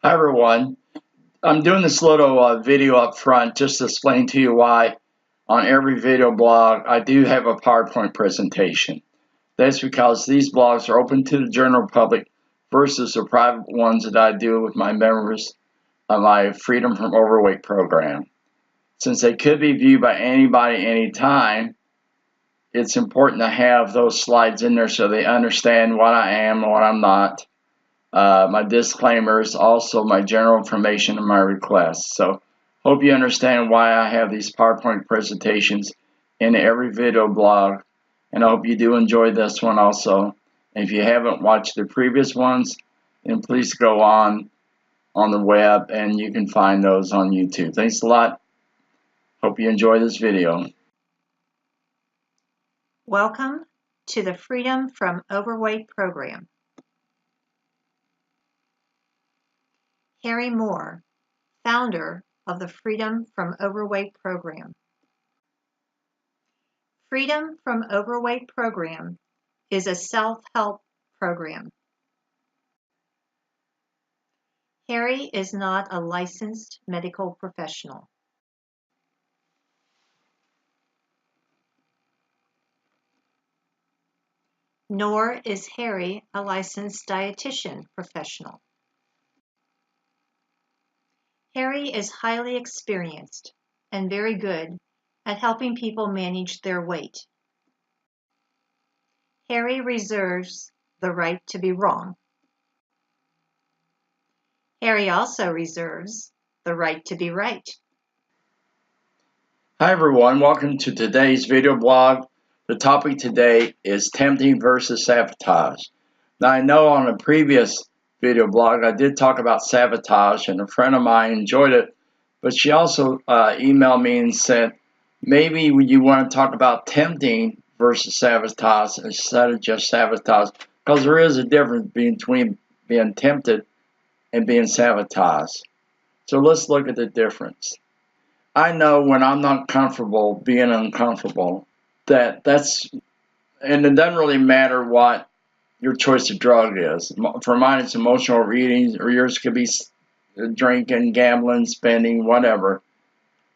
Hi everyone. I'm doing this little video up front just to explain to you why on every video blog I do have a PowerPoint presentation. That's because these blogs are open to the general public versus the private ones that I do with my members of my Freedom from Overweight program. Since they could be viewed by anybody anytime, it's important to have those slides in there so they understand what I am and what I'm not. My disclaimers, also my general information and my requests. So hope you understand why I have these PowerPoint presentations in every video blog, and I hope you do enjoy this one also. And if you haven't watched the previous ones, then please go on the web and you can find those on YouTube. Thanks a lot. Hope you enjoy this video. Welcome to the Freedom from Overweight program. Harry Moore, founder of the Freedom from Overweight program. Freedom from Overweight program is a self-help program. Harry is not a licensed medical professional. Nor is Harry a licensed dietitian professional. Harry is highly experienced and very good at helping people manage their weight. Harry reserves the right to be wrong. Harry also reserves the right to be right. Hi everyone, welcome to today's video blog. The topic today is tempting versus sabotage. Now I know on a previous video blog I did talk about sabotage and a friend of mine enjoyed it, but she also emailed me and said maybe you want to talk about tempting versus sabotage instead of just sabotage, because there is a difference between being tempted and being sabotaged. So let's look at the difference. I know when I'm not comfortable being uncomfortable, and it doesn't really matter what your choice of drug is. For mine, it's emotional reading, or yours could be drinking, gambling, spending, whatever.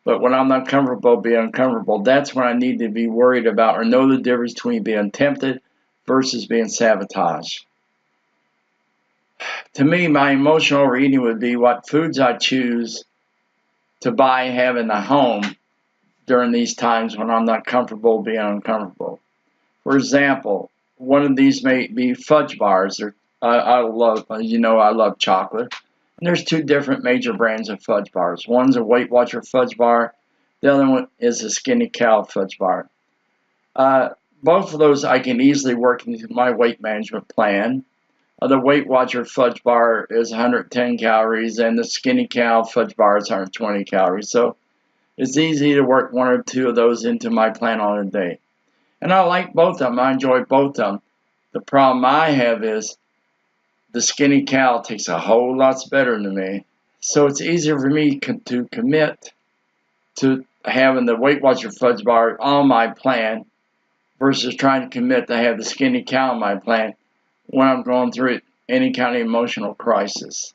But when I'm not comfortable being uncomfortable, that's when I need to be worried about or know the difference between being tempted versus being sabotaged. To me, my emotional reading would be what foods I choose to buy and have in the home during these times when I'm not comfortable being uncomfortable. For example, one of these may be fudge bars. I love chocolate. And there's two different major brands of fudge bars. One's a Weight Watcher fudge bar. The other one is a Skinny Cow fudge bar. Both of those I can easily work into my weight management plan. The Weight Watcher fudge bar is 110 calories, and the Skinny Cow fudge bar is 120 calories. So it's easy to work one or two of those into my plan on a day. And I like both of them. I enjoy both of them. The problem I have is the Skinny Cow tastes a whole lot better to me. So it's easier for me to commit to having the Weight Watcher fudge bar on my plan versus trying to commit to have the Skinny Cow on my plan when I'm going through any kind of emotional crisis.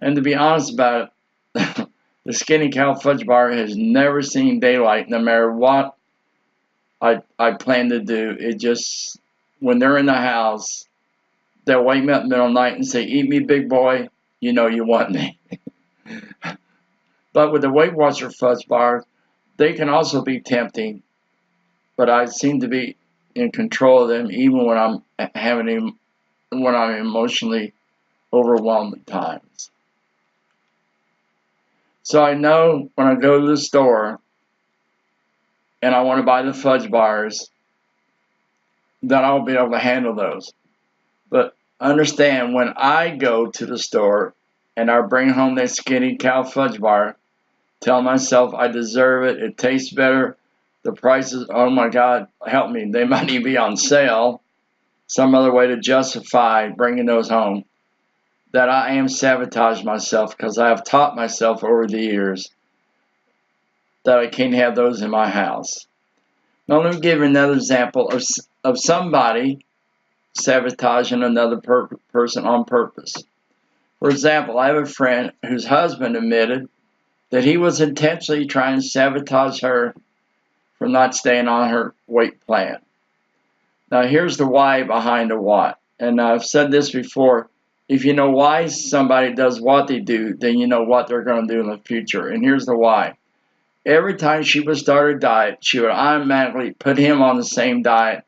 And to be honest about it, the Skinny Cow fudge bar has never seen daylight, no matter what I plan to do. It just, when they're in the house, they'll wake me up in the middle of the night and say, "Eat me, big boy, you know you want me." But with the Weight Watcher fudge bar, they can also be tempting, but I seem to be in control of them even when I'm emotionally overwhelmed at times. So I know when I go to the store and I want to buy the fudge bars, that I'll be able to handle those. But understand, when I go to the store and I bring home that Skinny Cow fudge bar, tell myself I deserve it, it tastes better, the prices, oh my God, help me, they might even be on sale, some other way to justify bringing those home, that I am sabotaging myself because I have taught myself over the years that I can't have those in my house. Now let me give you another example of somebody sabotaging another person on purpose. For example, I have a friend whose husband admitted that he was intentionally trying to sabotage her from not staying on her weight plan. Now, here's the why behind the what. And I've said this before. If you know why somebody does what they do, then you know what they're going to do in the future. And here's the why. Every time she would start a diet, she would automatically put him on the same diet,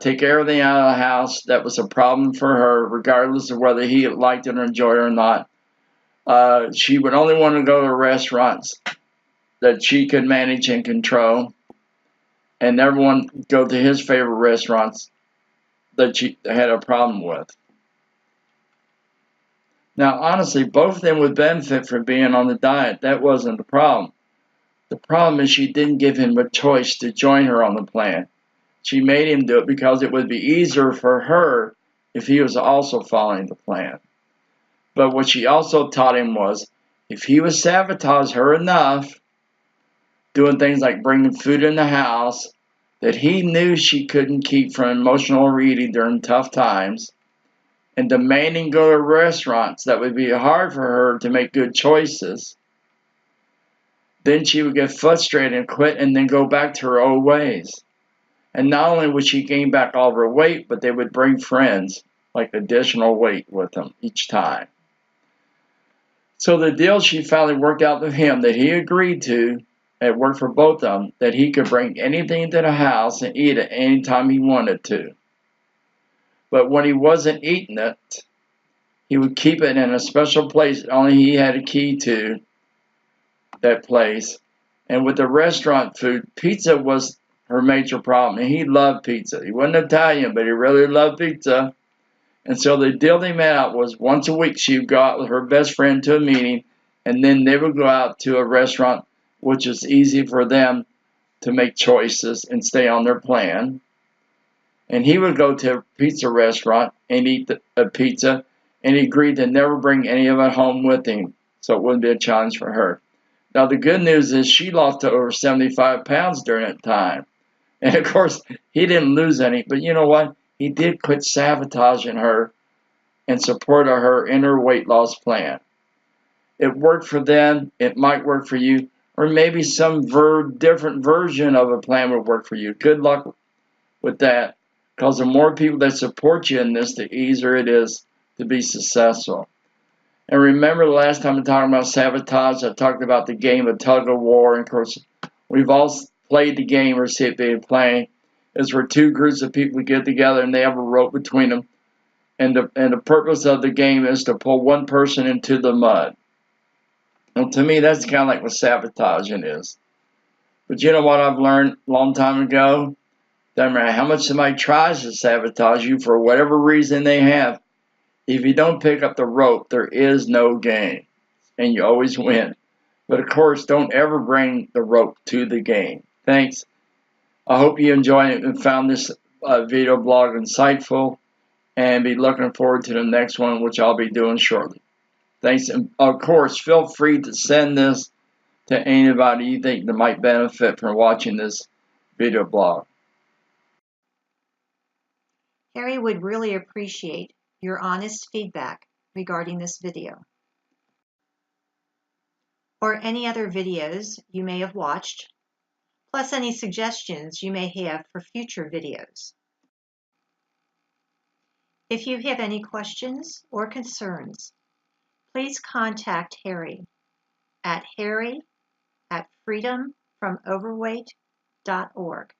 take everything out of the house that was a problem for her, regardless of whether he liked it or enjoyed it or not. She would only want to go to restaurants that she could manage and control, and never want to go to his favorite restaurants that she had a problem with. Now, honestly, both of them would benefit from being on the diet. That wasn't the problem. The problem is she didn't give him a choice to join her on the plan. She made him do it because it would be easier for her if he was also following the plan. But what she also taught him was if he would sabotage her enough, doing things like bringing food in the house that he knew she couldn't keep from emotional overeating during tough times, and demanding go to restaurants that would be hard for her to make good choices, then she would get frustrated and quit and then go back to her old ways. And not only would she gain back all of her weight, but they would bring friends, like additional weight with them each time. So the deal she finally worked out with him that he agreed to, it worked for both of them, that he could bring anything to the house and eat it anytime he wanted to. But when he wasn't eating it, he would keep it in a special place that only he had a key to that place. And with the restaurant food, pizza was her major problem. And he loved pizza. He wasn't Italian, but he really loved pizza. And so the deal they made out was once a week she would go out with her best friend to a meeting, and then they would go out to a restaurant, which is easy for them to make choices and stay on their plan. And he would go to a pizza restaurant and eat a pizza, and he agreed to never bring any of it home with him, so it wouldn't be a challenge for her. Now, the good news is she lost to over 75 pounds during that time. And, of course, he didn't lose any, but you know what? He did quit sabotaging her and supported her in her weight loss plan. It worked for them. It might work for you. Or maybe some different version of a plan would work for you. Good luck with that, because the more people that support you in this, the easier it is to be successful. And remember the last time I talked about sabotage, I talked about the game of tug of war. And of course, we've all played the game or see it being played. It's where two groups of people get together and they have a rope between them. And the purpose of the game is to pull one person into the mud. And to me, that's kind of like what sabotaging is. But you know what I've learned a long time ago? Doesn't matter how much somebody tries to sabotage you for whatever reason they have, if you don't pick up the rope, there is no game, and you always win. But of course, don't ever bring the rope to the game. Thanks. I hope you enjoyed it and found this video blog insightful, and be looking forward to the next one, which I'll be doing shortly. Thanks, and of course, feel free to send this to anybody you think that might benefit from watching this video blog. Harry would really appreciate your honest feedback regarding this video or any other videos you may have watched, plus any suggestions you may have for future videos. If you have any questions or concerns, please contact Harry at harry@freedomfromoverweight.org.